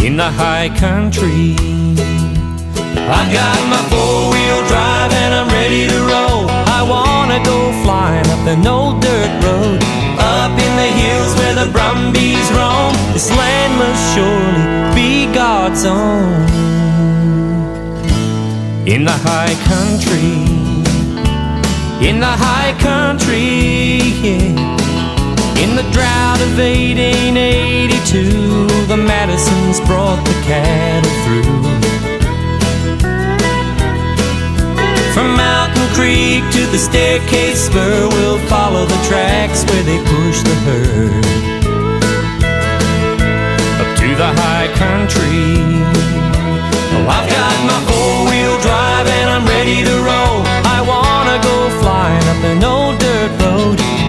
in the high country. I got my four-wheel drive and I'm ready to roll. I wanna go flying up an old dirt road, up in the hills where the brumbies roam. This land must surely be God's own. In the high country, in the high country, yeah. In the drought of 1882, the Madisons brought the cattle through. From Mountain Creek to the Staircase Spur, we'll follow the tracks where they push the herd. Up to the high country,